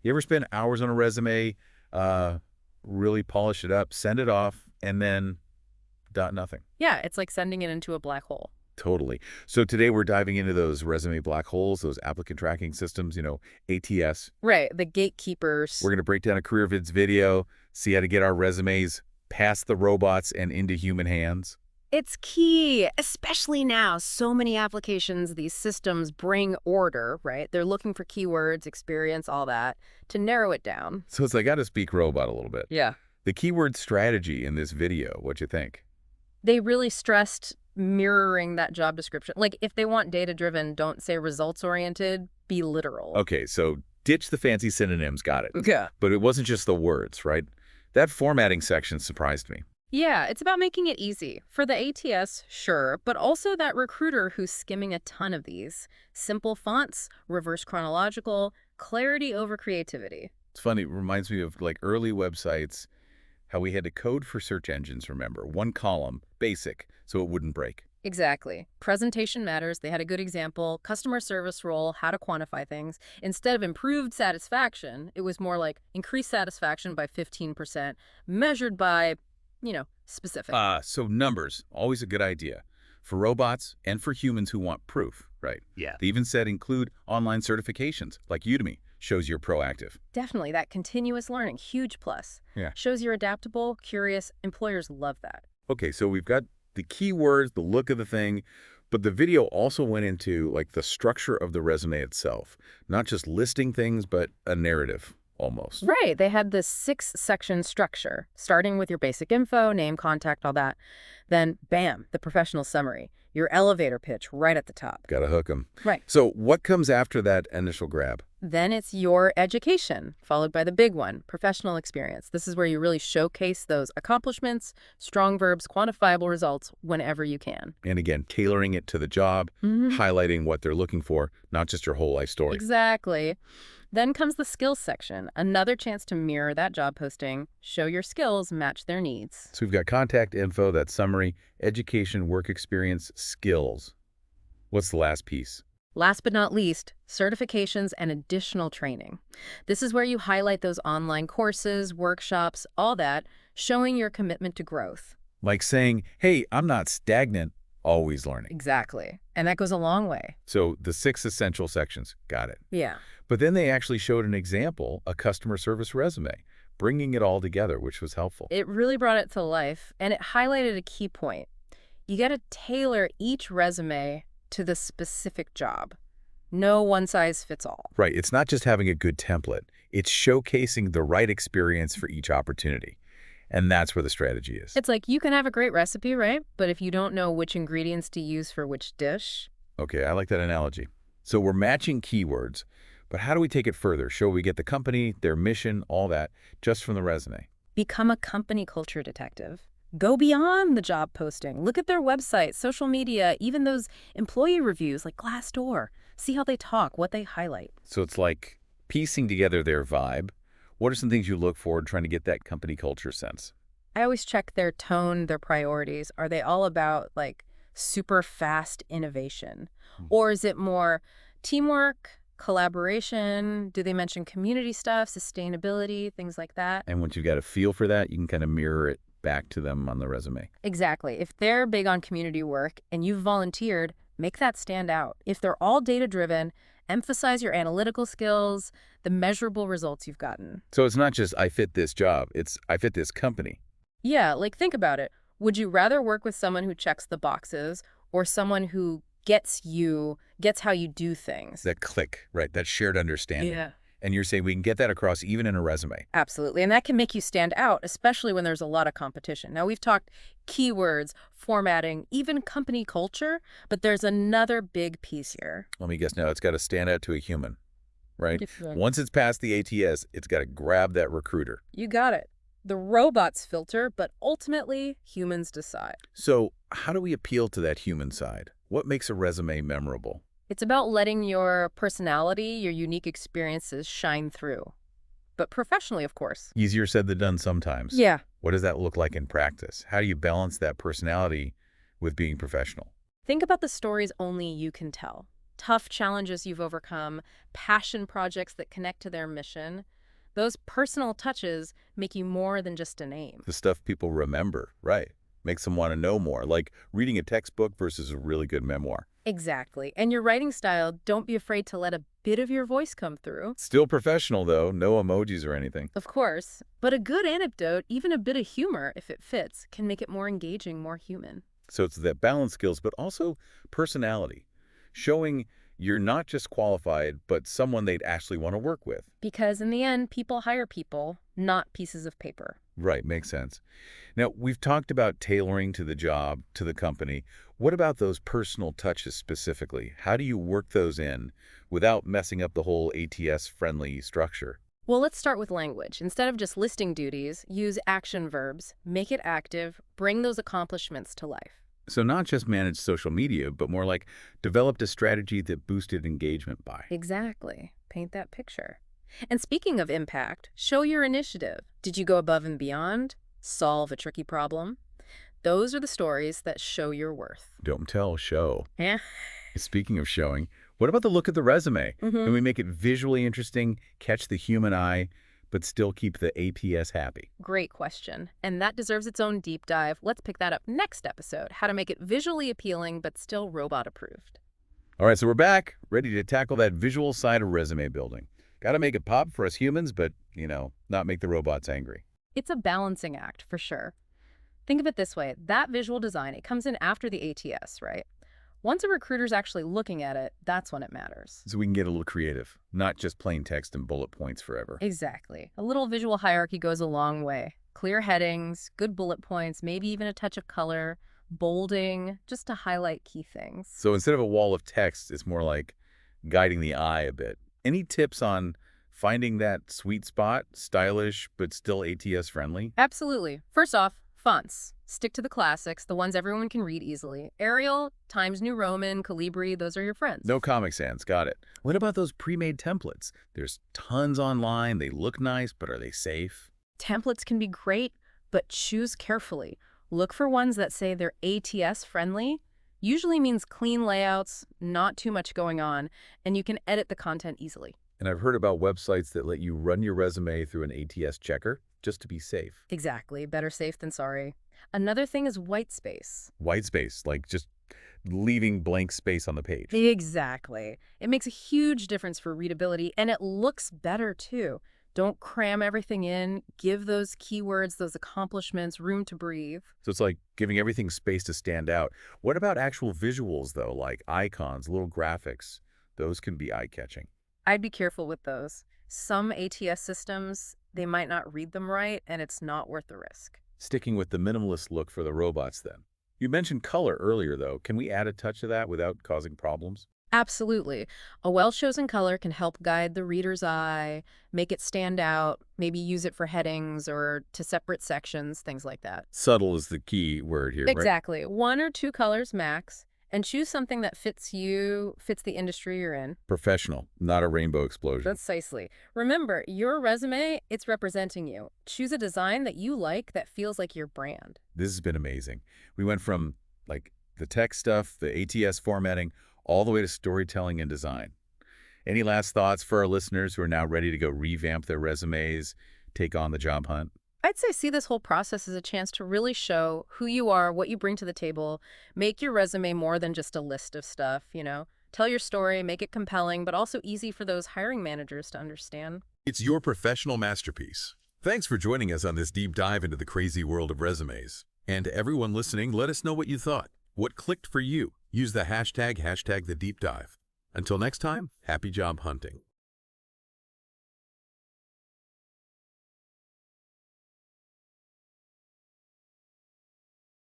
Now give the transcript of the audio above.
You ever spend hours on a resume, uh, really polish it up, send it off, and then dot nothing? Yeah, it's like sending it into a black hole. Totally. So today we're diving into those resume black holes, those applicant tracking systems, ATS. Right, the We're gatekeepers. going to break down a career vids video, see how to get our resumes past the robots and into human hands. It's key, especially now. So many applications, these systems bring order, right? They're looking for keywords, experience, all that, to narrow it down. So it's like, I got to speak robot a little bit. Yeah. The keyword strategy in this video, what you think? They really stressed mirroring that job description. Like, if they want data-driven, don't say results-oriented, be literal. Okay, so ditch the fancy synonyms, got it. Yeah. But it wasn't just the words, right? That formatting section surprised me. Yeah, it's about making it easy. For the ATS, sure, but also that recruiter who's skimming a ton of these. Simple fonts, reverse chronological, clarity over creativity. It's funny, it reminds me of like early websites, how we had to code for search engines, remember? One column, basic, so it wouldn't break. Exactly. Presentation matters. They had a good example. Customer service role, how to quantify things. Instead of improved satisfaction, it was more like increased satisfaction by 15%, measured by, specific. So numbers, always a good idea. For robots and for humans who want proof, right? Yeah. They even said include online certifications, like Udemy, shows you're proactive. Definitely, that continuous learning, huge plus. Yeah. Shows you're adaptable, curious. Employers love that. Okay, so we've got the keywords, the look of the thing, but the video also went into like the structure of the resume itself. Not just listing things, but a narrative almost. Right. They had this 6-section structure, starting with your basic info, name, contact, all that. Then, bam, the professional summary, your elevator pitch right at the top. Gotta hook them. Right. So what comes after that initial grab? Then it's your education, followed by the big one, professional experience. This is where you really showcase those accomplishments, strong verbs, quantifiable results whenever you can. And again, tailoring it to the job, highlighting what they're looking for, not just your whole life story. Exactly. Then comes the skills section, another chance to mirror that job posting, show your skills match their needs. So we've got contact info, that summary, education, work experience, skills. What's the last piece? Last but not least, certifications and additional training. This is where you highlight those online courses, workshops, all that, showing your commitment to growth. Like saying, hey, I'm not stagnant, always learning. Exactly. And that goes a long way. So the 6 essential sections, got it. Yeah. But then they actually showed an example, a customer service resume, bringing it all together, which was helpful. It really brought it to life, and it highlighted a key point. You got to tailor each resume to the specific job. No one size fits all. Right. It's not just having a good template. It's showcasing the right experience for each opportunity. And that's where the strategy is. It's like you can have a great recipe, right? But if you don't know which ingredients to use for which dish. Okay, I like that analogy. So we're matching keywords, but how do we take it further? Show we get the company, their mission, all that, just from the resume. Become a company culture detective. Go beyond the job posting. Look at their website, social media, even those employee reviews like Glassdoor. See how they talk, what they highlight. So it's like piecing together their vibe. What are some things you look for trying to get that company culture sense? I always check their tone, their priorities. Are they all about like super fast innovation? Or is it more teamwork, collaboration? Do they mention community stuff, sustainability, things like that? And once you've got a feel for that, you can kind of mirror it back to them on the resume. Exactly. If they're big on community work and you've volunteered, make that stand out. If they're all data-driven, emphasize your analytical skills, the measurable results you've gotten. So it's not just I fit this job, it's I fit this company. Yeah, like think about it. Would you rather work with someone who checks the boxes or someone who gets how you do things? That click, right? That shared understanding. Yeah. And you're saying we can get that across even in a resume. Absolutely. And that can make you stand out, especially when there's a lot of competition. Now, we've talked keywords, formatting, even company culture, but there's another big piece here. Let me guess now, it's got to stand out to a human, right? Exactly. Once it's past the ATS, it's got to grab that recruiter. You got it. The robots filter, but ultimately, humans decide. So how do we appeal to that human side? What makes a resume memorable? It's about letting your personality, your unique experiences shine through. But professionally, of course. Easier said than done sometimes. Yeah. What does that look like in practice? How do you balance that personality with being professional? Think about the stories only you can tell. tough challenges you've overcome, passion projects that connect to their mission. Those personal touches make you more than just a name. The stuff people remember, right? Makes them want to know more, like reading a textbook versus a really good memoir. Exactly. And your writing style, don't be afraid to let a bit of your voice come through. Still professional, though. No emojis or anything. Of course, but a good anecdote, even a bit of humor, if it fits, can make it more engaging, more human. So it's that balance skills, but also personality. Showing you're not just qualified, but someone they'd actually want to work with. Because in the end, people hire people, not pieces of paper. Right, makes sense. Now, we've talked about tailoring to the job, to the company. What about those personal touches specifically? How do you work those in without messing up the whole ATS-friendly structure? Well, let's start with language. Instead of just listing duties, use action verbs, make it active, bring those accomplishments to life. So not just manage social media, but more like developed a strategy that boosted engagement by. Exactly. Paint that picture. And speaking of impact, show your initiative. Did you go above and beyond? Solve a tricky problem? Those are the stories that show your worth. Don't tell, show. Yeah. Speaking of showing, what about the look of the resume? Mm-hmm. Can we make it visually interesting, catch the human eye, but still keep the ATS happy? Great question. And that deserves its own deep dive. Let's pick that up next episode. How to make it visually appealing but still robot approved. All right, so we're back, ready to tackle that visual side of resume building. Got to make it pop for us humans, but, not make the robots angry. It's a balancing act, for sure. Think of it this way. That visual design, it comes in after the ATS, right? Once a recruiter's actually looking at it, that's when it matters. So we can get a little creative, not just plain text and bullet points forever. Exactly. A little visual hierarchy goes a long way. Clear headings, good bullet points, maybe even a touch of color, bolding, just to highlight key things. So instead of a wall of text, it's more like guiding the eye a bit. Any tips on finding that sweet spot, stylish but still ATS friendly? Absolutely. First off, fonts. Stick to the classics, the ones everyone can read easily. Arial, Times New Roman, Calibri, those are your friends. No Comic Sans, got it. What about those pre-made templates? There's tons online, they look nice, but are they safe? Templates can be great, but choose carefully. Look for ones that say they're ATS friendly. Usually means clean layouts, not too much going on, and you can edit the content easily. And I've heard about websites that let you run your resume through an ATS checker just to be safe. Exactly. Better safe than sorry. Another thing is white space. White space, like just leaving blank space on the page. Exactly. It makes a huge difference for readability, and it looks better too. Don't cram everything in. Give those keywords, those accomplishments, room to breathe. So it's like giving everything space to stand out. What about actual visuals, though, like icons, little graphics? Those can be eye-catching. I'd be careful with those. Some ATS systems, they might not read them right, and it's not worth the risk. Sticking with the minimalist look for the robots, then. You mentioned color earlier, though. Can we add a touch to that without causing problems? Absolutely. A well-chosen color can help guide the reader's eye, make it stand out, maybe use it for headings or to separate sections, things like that. Subtle is the key word here, right? Exactly. One or two colors max, and choose something that fits you, fits the industry you're in. Professional, not a rainbow explosion. Precisely. Remember, your resume, it's representing you. Choose a design that you like that feels like your brand. This has been amazing. We went from, the tech stuff, the ATS formatting, all the way to storytelling and design. Any last thoughts for our listeners who are now ready to go revamp their resumes, take on the job hunt? I'd say see this whole process as a chance to really show who you are, what you bring to the table, make your resume more than just a list of stuff, Tell your story, make it compelling, but also easy for those hiring managers to understand. It's your professional masterpiece. Thanks for joining us on this deep dive into the crazy world of resumes. And to everyone listening, let us know what you thought. What clicked for you? Use the hashtag #TheDeepDive. Until next time, happy job hunting.